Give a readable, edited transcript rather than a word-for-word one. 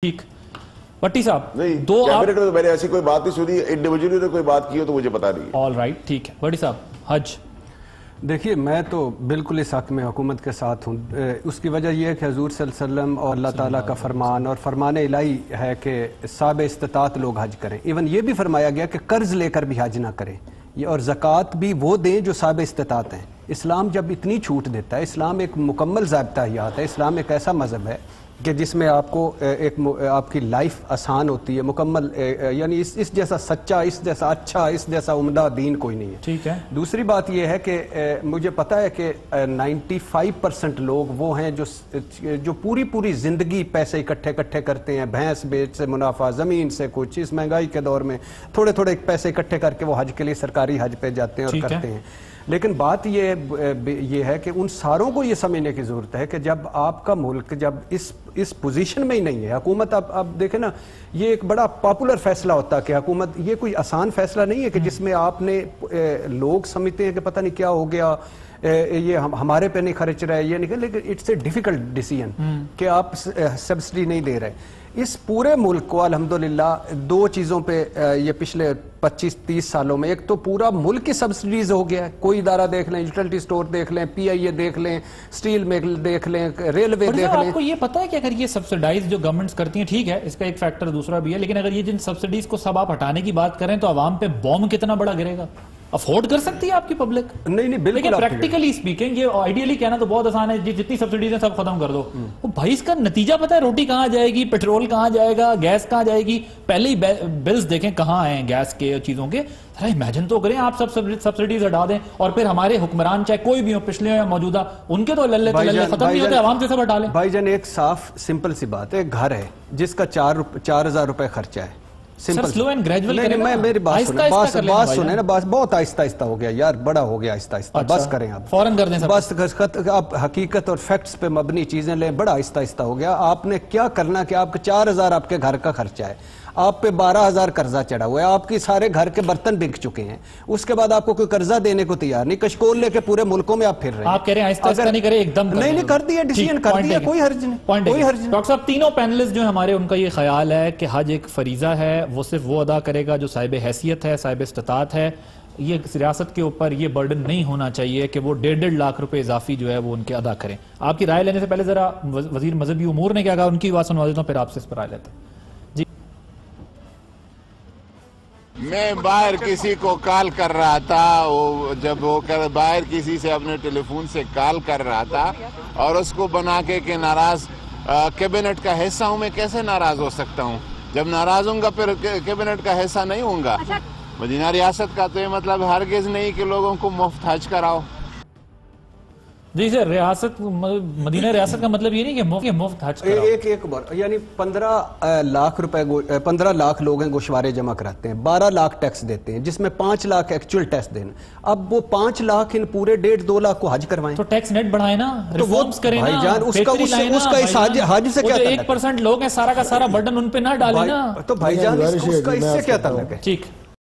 ٹھیک بٹی صاحب نہیں کیبنٹ میں نے ایسی کوئی بات نہیں سنی، انڈیویجولی نے کوئی بات کی ہو تو مجھے پتا نہیں ہے۔ آل رائٹ ٹھیک ہے بٹی صاحب حج دیکھیے میں تو بالکل اس حق میں حکومت کے ساتھ ہوں۔ اس کی وجہ یہ ہے کہ حضور صلی اللہ علیہ وسلم اور اللہ تعالیٰ کا فرمان اور فرمان الہی ہے کہ صاحب استطاعت لوگ حج کریں۔ ایون یہ بھی فرمایا گیا کہ قرض لے کر بھی حج نہ کریں اور زکوٰۃ بھی وہ دیں جو صاحب استطاعت ہیں۔ اسلام جب اتنی چھوٹ دیتا ہے، اسلام ایک مکمل ضابطہ حیات ہے، اسلام ایک ایسا مذہب ہے کہ جس میں آپ کو آپ کی لائف آسان ہوتی ہے مکمل، یعنی اس جیسا سچا، اس جیسا اچھا، اس جیسا عمدہ دین کوئی نہیں ہے۔ ٹھیک ہے۔ دوسری بات یہ ہے کہ مجھے پتا ہے کہ 95% لوگ وہ ہیں جو پوری زندگی پیسے اکٹھے کرتے ہیں، بھینس بیچ سے منافع، زمین سے کچھ، اس مہنگائی کے دور میں تھوڑے پیسے اکٹھے کر کے وہ حج کے لیے سرکاری حج پہ جاتے ہیں اور کرتے ہیں۔ لیکن بات یہ ہے کہ ان ساروں کو یہ سمجھنے کی ضرورت ہے کہ جب آپ کا ملک جب اس پوزیشن میں ہی نہیں ہے، حکومت اب دیکھیں نا، یہ ایک بڑا پاپولر فیصلہ ہوتا ہے کہ حکومت، یہ کوئی آسان فیصلہ نہیں ہے کہ جس میں آپ نے لوگ سمجھتے ہیں کہ پتہ نہیں کیا ہو گیا، یہ ہمارے پہ نہیں خرچ رہے، یہ نہیں، لیکن اٹس اے ڈیفیکلٹ ڈیسیژن کہ آپ سبسڈی نہیں دے رہے۔ اس پورے ملک کو الحمدللہ دو چیزوں پہ یہ پچھلے 25-30 سالوں میں، ایک تو پورا ملک کی سبسڈیز ہو گیا ہے، کوئی ادارہ دیکھ لیں، یوٹیلٹی سٹور دیکھ لیں، پی آئی اے دیکھ لیں، سٹیل مل دیکھ لیں، ریلوے دیکھ لیں۔ آپ کو یہ پتا ہے کہ اگر یہ سبسڈائز جو گورنمنٹس کرتی ہیں، ٹھیک ہے اس کا ایک فیکٹر دوسرا بھی ہے، لیکن اگر یہ جن سبسڈیز کو سب آپ ہٹانے کی بات کریں تو عوام پہ بوم کتنا بڑا گرے گا؟ افورڈ کر سکتی ہے آپ کی پبلک؟ نہیں بالکل۔ لیکن پریکٹیکلی اسپیکنگ یہ آئیڈیلی کہنا تو بہت آسان ہے، جتنی سبسڈیز ہیں سب ختم کر دو۔ بھائی اس کا نتیجہ پتا ہے روٹی کہاں جائے گی، پیٹرول کہاں جائے گا، گیس کہاں جائے گی؟ پہلے ہی بلز دیکھیں کہاں ہیں گیس کے چیزوں کے، ذرا امیجن تو کریں آپ سبسڈیز ہٹا دیں اور پھر ہمارے حکمران چاہے کوئی بھی ہو، پچھلے یا موجودہ، ان کے تو للے ختم نہیں ہوتے، عوام سے سب ہٹا لیں۔ بھائی جان ایک صاف سمپل سی بات ہے، گھر ہے جس کا 4,000 روپے خرچہ ہے، سلو اینڈ گریجول کریں نا، میری بات سنیں نا، بہت آہستہ ہو گیا یار، بڑا ہو گیا آہستہ، بس کریں آپ فوراً کر دیں، بس آپ حقیقت اور فیکٹس پہ مبنی چیزیں لیں، بڑا آہستہ ہو گیا۔ آپ نے کیا کرنا کہ آپ کا 4,000 آپ کے گھر کا خرچہ ہے، آپ پہ 12,000 قرضہ چڑھا ہوا ہے، آپ کی سارے گھر کے برتن بک چکے ہیں، اس کے بعد آپ کو کوئی قرضہ دینے کو تیار نہیں، کشکول لے کے پورے ملکوں میں آپ پھر رہے ہیں۔ آپ کہہ رہے ہیں آہستہ نہیں کرے، ایک دم نہیں کر دیا، ڈیسیژن کر دیا، کوئی حرج نہیں۔ ڈاکٹر صاحب تینوں پینلسٹ جو ہمارے، ان کا یہ خیال ہے کہ حج ایک فریضہ ہے، وہ صرف وہ ادا کرے گا جو صاحب حیثیت ہے، صاحب استطاعت ہے، یہ ریاست کے اوپر یہ برڈن نہیں ہونا چاہیے کہ وہ 1.5 لاکھ روپے اضافی جو ہے وہ ان کے ادا کریں۔ آپ کی رائے لینے سے پہلے ذرا وزیر مذہبی امور نے کیا کہا، ان کی بات سنوا دیتا ہوں، پھر آپ سے اس پر رائے لیتے ہیں۔ میں باہر کسی کو کال کر رہا تھا، جب وہ باہر کسی سے اپنے ٹیلی فون سے کال کر رہا تھا اور اس کو بنا کے کہ ناراض کیبنٹ کا حصہ ہوں، میں کیسے ناراض ہو سکتا ہوں؟ جب ناراض ہوں گا پھر کیبنٹ کا حصہ نہیں ہوں گا۔ مدینہ ریاست کا تو یہ مطلب ہرگز نہیں کہ لوگوں کو مفت حج کراؤ۔ جی سر، ریاست مدینہ ریاست کا مطلب یہ نہیں کہ مفت حج کراؤ۔ ایک بار یعنی 15 لاکھ روپے 15 لاکھ لوگ ہیں گوشوارے جمع کراتے ہیں، 12 لاکھ ٹیکس دیتے ہیں، جس میں 5 لاکھ ایکچول ٹیکس دینا۔ اب وہ 5 لاکھ ان پورے 1.5-2 لاکھ کو حج کروائیں تو ٹیکس نیٹ بڑھائیں نا، ریفارمز کریں نا بھائی جان، اس کا حج سے کیا تعلق ہے؟ 1% لوگ ہیں، سارا کا سارا برڈن ان پہ نہ ڈالیں نا۔ تو بھائی جان اس سے کیا تعلق ہے؟ ٹھیک